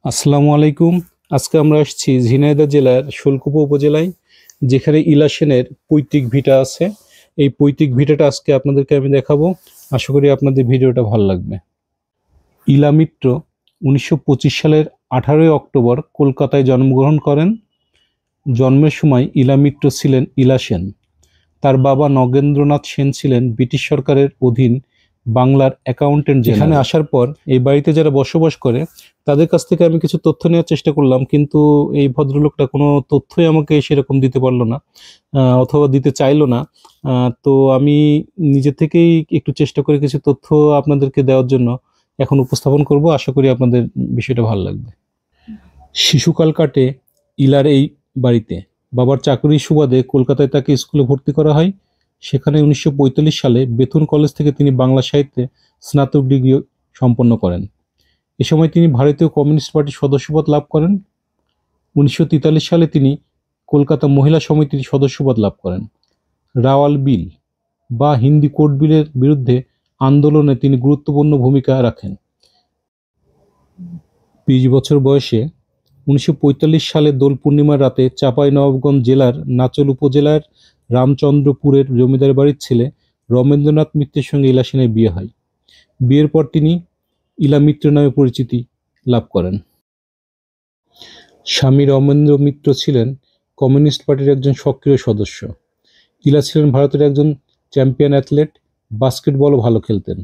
আসসালামু আলাইকুম। আজকে আমরা আসছি ঝিনাইদহ জেলার শোলকুপা উপজেলায়, যেখানে ইলা সেনের পৈতৃক ভিটা আছে। এই পৈতৃক ভিটাটা আজকে আপনাদেরকে আমি দেখাবো। আশা করি আপনাদের ভিডিওটা ভালো লাগবে। ইলা মিত্র 1925 সালের 18ই অক্টোবর কলকাতায় জন্মগ্রহণ করেন। জন্মের সময় ইলা মিত্র ছিলেন ইলা সেন। তার বাবা নগেন্দ্রনাথ সেন ছিলেন ব্রিটিশ সরকারের অধীন বাংলার অ্যাকাউন্টেন্ট। এখানে আসার পর এই বাড়িতে যারা বসবাস করে তাদের কাছ থেকে আমি কিছু তথ্য নেওয়ার চেষ্টা করলাম, কিন্তু এই ভদ্রলোকটা কোনো তথ্যই আমাকে সেরকম দিতে পারলো না, অথবা দিতে চাইলো না। তো আমি নিজে থেকেই একটু চেষ্টা করে কিছু তথ্য আপনাদেরকে দেওয়ার জন্য এখন উপস্থাপন করব। আশা করি আপনাদের বিষয়টা ভালো লাগবে। শিশুকাল কাটে ইলার এই বাড়িতে। বাবার চাকরির সুবাদে কলকাতায় তাকে স্কুলে ভর্তি করা হয়। সেখানে 1945 সালে বেথুন কলেজ থেকে তিনি বাংলা সাহিত্যে স্নাতক ডিগ্রি সম্পন্ন করেন। এ সময় তিনি ভারতীয় কমিউনিস্ট পার্টির সদস্যপদ লাভ করেন। 1943 সালে তিনি কলকাতা মহিলা সমিতির সদস্যপদ লাভ করেন। রাওয়াল বিল বা হিন্দি কোড বিলের বিরুদ্ধে আন্দোলনে তিনি গুরুত্বপূর্ণ ভূমিকা রাখেন। 20 বছর বয়সে 1945 সালে দোল পূর্ণিমার রাতে চাঁপাইনবাবগঞ্জ জেলার নাচল উপজেলার রামচন্দ্রপুরের জমিদার বাড়ির ছেলে রমেন্দ্রনাথ মিত্রের সঙ্গে ইলা সেনের বিয়ে হয়। বিয়ের পর তিনি ইলা মিত্র নামে পরিচিতি লাভ করেন। স্বামী রমেন্দ্র মিত্র ছিলেন কমিউনিস্ট পার্টির একজন সক্রিয় সদস্য। ইলা ছিলেন ভারতের একজন চ্যাম্পিয়ন অ্যাথলেট, বাস্কেটবলও ভালো খেলতেন।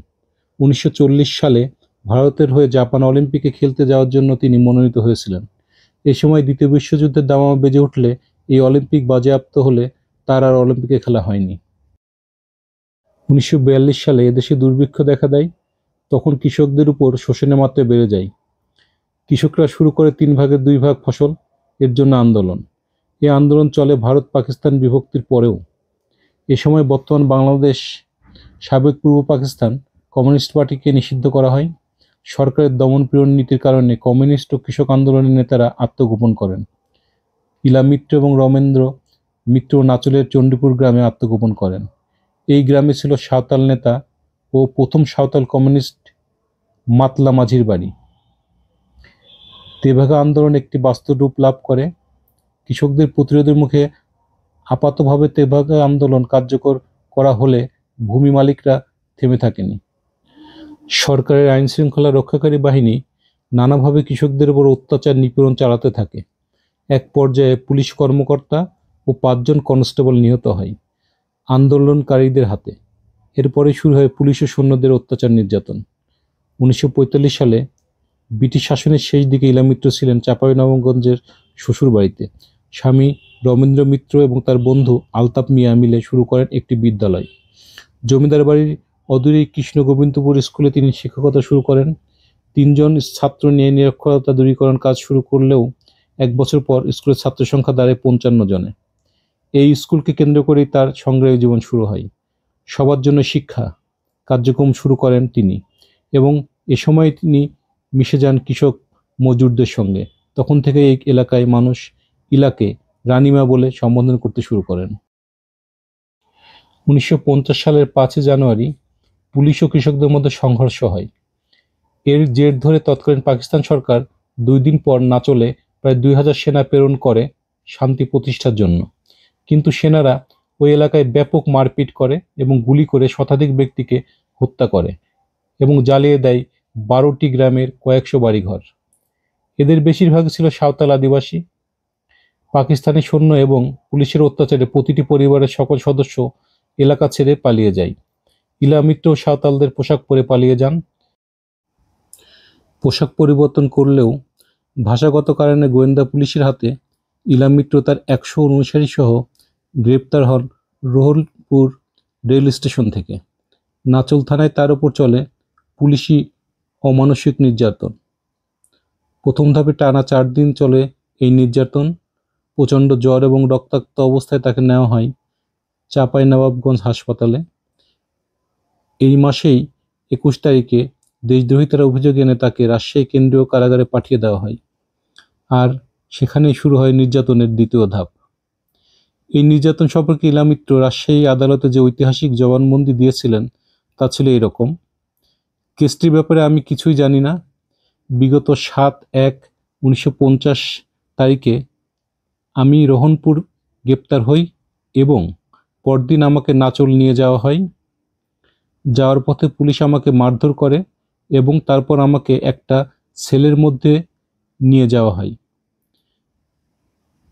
1940 সালে ভারতের হয়ে জাপান অলিম্পিকে খেলতে যাওয়ার জন্য তিনি মনোনীত হয়েছিলেন। এ সময় দ্বিতীয় বিশ্বযুদ্ধের দামামা বেজে উঠলে এই অলিম্পিক বাজেয়াপ্ত হলে তার আর অলিম্পিকে খেলা হয়নি। 1942 সালে এদেশে দুর্ভিক্ষ দেখা দেয়। তখন কৃষকদের উপর শোষণের মাত্রা বেড়ে যায়। কৃষকরা শুরু করে 3 ভাগের 2 ভাগ ফসল এর জন্য আন্দোলন। এই আন্দোলন চলে ভারত পাকিস্তান বিভক্তির পরেও। এ সময় বর্তমান বাংলাদেশ, সাবেক পূর্ব পাকিস্তান কমিউনিস্ট পার্টিকে নিষিদ্ধ করা হয়। সরকারের দমন-পীড়ন নীতির কারণে কমিউনিস্ট ও কৃষক আন্দোলনের নেতারা আত্মগোপন করেন। ইলা মিত্র এবং রমেন্দ্র মিত্র নাচলের চণ্ডীপুর গ্রামে আত্মগোপন করেন। এই গ্রামে ছিল সাঁওতাল নেতা ও প্রথম সাঁওতাল কমিউনিস্ট মাতলা মাঝির বাড়ি। তেভাগা আন্দোলন একটি বাস্তব রূপ লাভ করে। কৃষকদের প্রতিরোধের মুখে আপাতভাবে তেভাগা আন্দোলন কার্যকর করা হলে ভূমি মালিকরা থেমে থাকেনি। সরকারের আইন শৃঙ্খলা রক্ষাকারী বাহিনী নানাভাবে কৃষকদের উপর অত্যাচার নিপীড়ন চালাতে থাকে। এক পর্যায়ে পুলিশ কর্মকর্তা ও 5 জন কনস্টেবল নিহত হয় আন্দোলনকারীদের হাতে। এরপরে শুরু হয় পুলিশ ও সৈন্যদের অত্যাচার নির্যাতন। 1945 সালে ব্রিটিশ শাসনের শেষ দিকে ইলা মিত্র ছিলেন চাঁপাইনবাবগঞ্জের শ্বশুর বাড়িতে। স্বামী রমেন্দ্র মিত্র এবং তার বন্ধু আলতাফ মিয়া মিলে শুরু করেন একটি বিদ্যালয়। জমিদার বাড়ির অদূরেই কৃষ্ণগোবিন্দপুর স্কুলে তিনি শিক্ষকতা শুরু করেন। 3 জন ছাত্র নিয়ে নিরক্ষরতা দূরীকরণ কাজ শুরু করলেও 1 বছর পর স্কুলের ছাত্র সংখ্যা দাঁড়ায় 55 জনে। এই স্কুলকে কেন্দ্র করেই তার সংগ্রামী জীবন শুরু হয়। সবার জন্য শিক্ষা কার্যক্রম শুরু করেন তিনি, এবং এ সময় তিনি মিশে যান কৃষক মজুরদের সঙ্গে। তখন থেকে এই এলাকায় মানুষ ইলাকে রানীমা বলে সম্বোধন করতে শুরু করেন। 1950 সালের 5 জানুয়ারি পুলিশ ও কৃষকদের মধ্যে সংঘর্ষ হয়। এর জের ধরে তৎকালীন পাকিস্তান সরকার 2 দিন পর নাচলে প্রায় 2000 সেনা প্রেরণ করে শান্তি প্রতিষ্ঠার জন্য। কিন্তু সেনারা ওই এলাকায় ব্যাপক মারপিট করে এবং গুলি করে শতাধিক ব্যক্তিকে হত্যা করে এবং জ্বালিয়ে দেয় 12টি গ্রামের কয়েকশো বাড়িঘর। এদের বেশিরভাগ ছিল সাঁওতাল আদিবাসী। পাকিস্তানি সৈন্য এবং পুলিশের অত্যাচারে প্রতিটি পরিবারের সকল সদস্য এলাকা ছেড়ে পালিয়ে যায়। ইলা মিত্র সাঁওতালদের পোশাক পরে পালিয়ে যান। পোশাক পরিবর্তন করলেও ভাষাগত কারণে গোয়েন্দা পুলিশের হাতে ইলা মিত্র তার 100 অনুসারী সহ গ্রেপ্তার হন রোহলপুর রেল স্টেশন থেকে। নাচল থানায় তার উপর চলে পুলিশি অমানসিক নির্যাতন। প্রথম ধাপে টানা 4 দিন চলে এই নির্যাতন। প্রচণ্ড জ্বর এবং রক্তাক্ত অবস্থায় তাকে নেওয়া হয় চাঁপাইনবাবগঞ্জ হাসপাতালে। এই মাসেই 21 তারিখে দেশদ্রোহিতার অভিযোগ এনে তাকে রাজশাহী কেন্দ্রীয় কারাগারে পাঠিয়ে দেওয়া হয়। আর সেখানেই শুরু হয় নির্যাতনের দ্বিতীয় ধাপ। এই নির্যাতন সম্পর্কে ইলা মিত্র রাজশাহী আদালতে যে ঐতিহাসিক জবানবন্দি দিয়েছিলেন তা ছিল এরকম: কেসটির ব্যাপারে আমি কিছুই জানি না। বিগত 7/1 1950 তারিখে আমি রোহনপুর গ্রেপ্তার হই এবং পরদিন আমাকে নাচল নিয়ে যাওয়া হয়। যাওয়ার পথে পুলিশ আমাকে মারধর করে এবং তারপর আমাকে একটা সেলের মধ্যে নিয়ে যাওয়া হয়।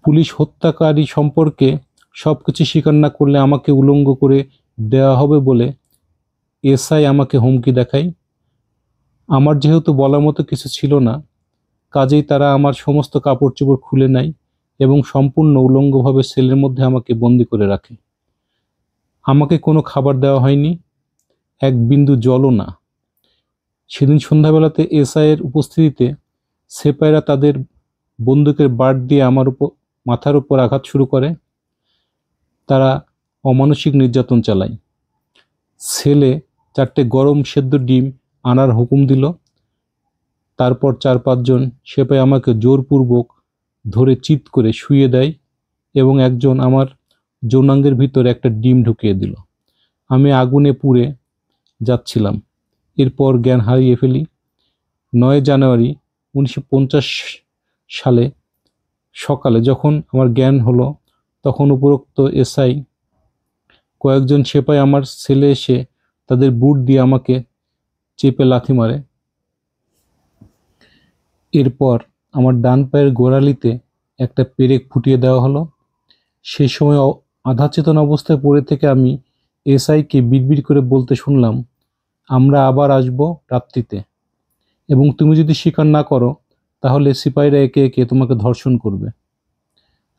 পুলিশ হত্যাকারী সম্পর্কে সব কিছু স্বীকার না করলে আমাকে উলঙ্গ করে দেওয়া হবে বলে এসআই আমাকে হুমকি দেখায়। আমার যেহেতু বলার মতো কিছু ছিল না, কাজেই তারা আমার সমস্ত কাপড় চোপড় খুলে নেয় এবং সম্পূর্ণ উলঙ্গভাবে সেলের মধ্যে আমাকে বন্দি করে রাখে। আমাকে কোনো খাবার দেওয়া হয়নি, এক বিন্দু জলও না। সেদিন সন্ধ্যাবেলাতে এসআইয়ের উপস্থিতিতে সিপাহীরা তাদের বন্দুকের বাট দিয়ে আমার মাথার উপর আঘাত শুরু করে। তারা অমানসিক নির্যাতন চালায়। ছেলে 4টে গরম সেদ্ধ ডিম আনার হুকুম দিল। তারপর 4-5 জন সিপাহী আমাকে জোরপূর্বক ধরে চিৎ করে শুইয়ে দেয় এবং একজন আমার যৌনাঙ্গের ভিতর একটা ডিম ঢুকিয়ে দিল। আমি আগুনে পুড়ে যাচ্ছিলাম। এরপর জ্ঞান হারিয়ে ফেলি। 9 জানুয়ারি 1950 সালে সকালে যখন আমার জ্ঞান হলো, তখন উপরোক্ত এসআই কয়েকজন সিপাহী আমার সেলে এসে তাদের বুট দিয়ে আমাকে চেপে লাথি মারে। এরপর আমার ডান পায়ের গোড়ালিতে একটা পেরেক ফুটিয়ে দেওয়া হলো। সেই সময় আধা চেতন অবস্থায় পড়ে থেকে আমি এসআইকে বিড়বিড় করে বলতে শুনলাম, আমরা আবার আসব রাত্রিতে এবং তুমি যদি স্বীকার না করো তাহলে সিপাহীরা একে একে তোমাকে ধর্ষণ করবে।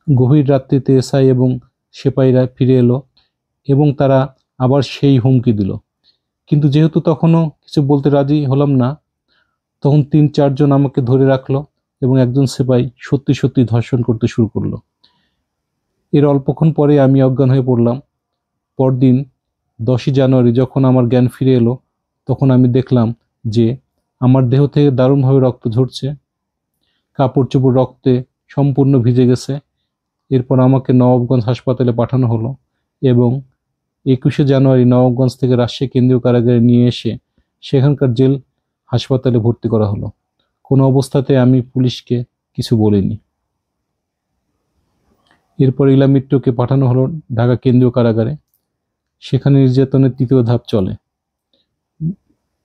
গভীর রাত্রিতে এসআই এবং সিপাহীরা ফিরে এলো এবং তারা আবার সেই হুমকি দিল। কিন্তু যেহেতু তখনও কিছু বলতে রাজি হলাম না, তখন 3-4 জন আমাকে ধরে রাখলো এবং একজন সিপাহী সত্যি সত্যি ধর্ষণ করতে শুরু করলো। এর অল্পক্ষণ পরে আমি অজ্ঞান হয়ে পড়লাম। পরদিন 10 জানুয়ারি যখন আমার জ্ঞান ফিরে এলো, তখন আমি দেখলাম যে আমার দেহ থেকে দারুণভাবে রক্ত ঝরছে, কাপড় চোপড় রক্তে সম্পূর্ণ ভিজে গেছে। এরপর আমাকে নবাবগঞ্জ হাসপাতালে পাঠানো হলো এবং 21 জানুয়ারি নবাবগঞ্জ থেকে রাজশাহী কেন্দ্রীয় কারাগারে নিয়ে এসে সেখানকার জেল হাসপাতালে ভর্তি করা হলো। কোনো অবস্থাতে আমি পুলিশকে কিছু বলিনি। এরপর ইলা মিত্রকে পাঠানো হলো ঢাকা কেন্দ্রীয় কারাগারে। সেখানে নির্যাতনের 3য় ধাপ চলে।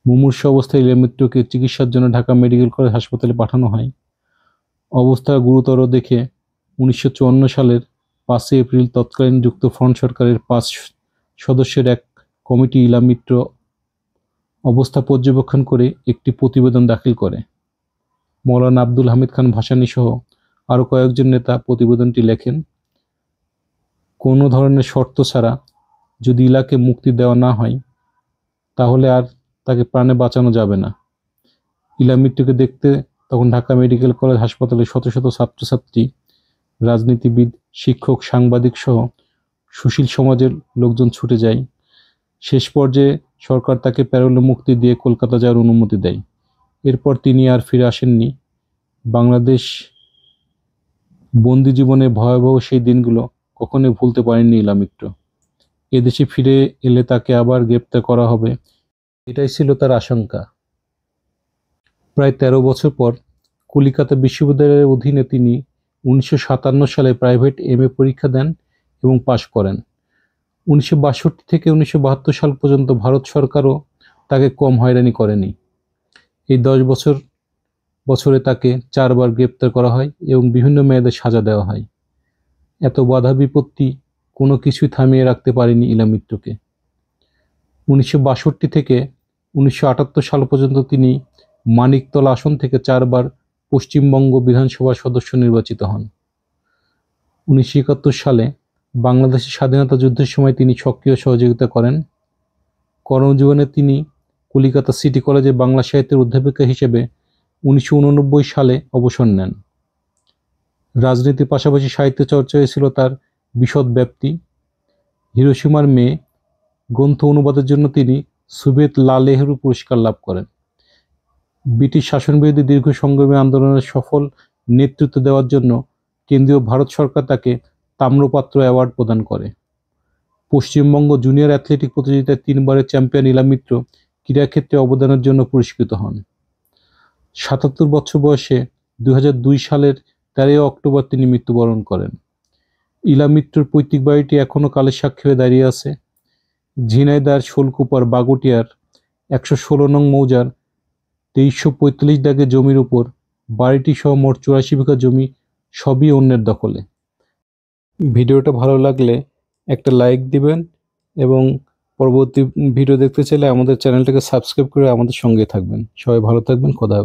মুমূর্ষু অবস্থায় ইলা মিত্রকে চিকিৎসার জন্য ঢাকা মেডিকেল কলেজ হাসপাতালে পাঠানো হয়। অবস্থা গুরুতর দেখে 1954 সালের 5 এপ্রিল তৎকালীন যুক্তফ্রন্ট সরকারের 5 সদস্যের এক কমিটি ইলা মিত্র অবস্থা পর্যবেক্ষণ করে একটি প্রতিবেদন দাখিল করে। মৌলানা আব্দুল হামিদ খান ভাসানী সহ আরও কয়েকজন নেতা প্রতিবেদনটি লেখেন। কোনো ধরনের শর্ত ছাড়া যদি ইলাকে মুক্তি দেওয়া না হয় তাহলে আর তাকে প্রাণে বাঁচানো যাবে না। ইলা মৃত্যুকে দেখতে তখন ঢাকা মেডিকেল কলেজ হাসপাতালে শত শত ছাত্রছাত্রী, রাজনীতিবিদ, শিক্ষক, সাংবাদিক সহ সুশীল সমাজের লোকজন ছুটে যায়। শেষ পর্যায়ে সরকার তাকে প্যারোলে মুক্তি দিয়ে কলকাতা যাওয়ার অনুমতি দেয়। এরপর তিনি আর ফিরে আসেননি। বাংলাদেশ বন্দি জীবনে ভয়াবহ সেই দিনগুলো কখনোই ভুলতে পারেননি ইলা মিত্র। এদেশে ফিরে এলে তাকে আবার গ্রেপ্তার করা হবে, এটাই ছিল তার আশঙ্কা। প্রায় 13 বছর পর কলিকাতা বিশ্ববিদ্যালয়ের অধীনে তিনি 1957 সালে প্রাইভেট এমএ পরীক্ষা দেন এবং পাশ করেন। 1962 থেকে 1972 সাল পর্যন্ত ভারত সরকারও তাকে কম হয়রানি করেনি। এই 10 বছরে তাকে 4 বার গ্রেপ্তার করা হয় এবং বিভিন্ন মেয়াদে সাজা দেওয়া হয়। এত বাধা বিপত্তি কোনো কিছুই থামিয়ে রাখতে পারেনি ইলা মিত্রকে। 1962 থেকে 1978 সাল পর্যন্ত তিনি মানিকতলা আসন থেকে 4 বার পশ্চিমবঙ্গ বিধানসভার সদস্য নির্বাচিত হন। 1971 সালে বাংলাদেশের স্বাধীনতা যুদ্ধের সময় তিনি সক্রিয় সহযোগিতা করেন। কর্মজীবনে তিনি কলিকাতা সিটি কলেজে বাংলা সাহিত্যের অধ্যাপিকা হিসেবে 1989 সালে অবসর নেন। রাজনীতির পাশাপাশি সাহিত্য চর্চায় ছিল তার বিশদ ব্যাপ্তি। হিরোশিমার মেয়ে গ্রন্থ অনুবাদের জন্য তিনি সোভিয়েত লাল নেহরু পুরস্কার লাভ করেন। ব্রিটিশ শাসনবিরোধী দীর্ঘ সংগ্রামী আন্দোলনের সফল নেতৃত্ব দেওয়ার জন্য কেন্দ্রীয় ভারত সরকার তাকে তাম্রপাত্র অ্যাওয়ার্ড প্রদান করে। পশ্চিমবঙ্গ জুনিয়র অ্যাথলেটিক প্রতিযোগিতায় 3 বারের চ্যাম্পিয়ন ইলা মিত্র ক্রীড়াক্ষেত্রে অবদানের জন্য পুরস্কৃত হন। 77 বছর বয়সে 2002 সালের 13 অক্টোবর তিনি মৃত্যুবরণ করেন। ইলা মিত্রর পৈতৃক বাড়িটি এখনও কালের সাক্ষী হয়ে দাঁড়িয়ে আছে। ঝিনাইদহ শোলকুপার বাগুটিয়ার 116 নং মৌজার 2345 দাগে জমির উপর বাড়িটি সহ মোট 84 বিঘা জমি সবই অন্যের দখলে। ভিডিওটা ভালো লাগলে একটা লাইক দিবেন এবং পরবর্তী ভিডিও দেখতে চাইলে আমাদের চ্যানেলটাকে সাবস্ক্রাইব করে আমাদের সঙ্গে থাকবেন। সবাই ভালো থাকবেন। খোদা হাফেজ।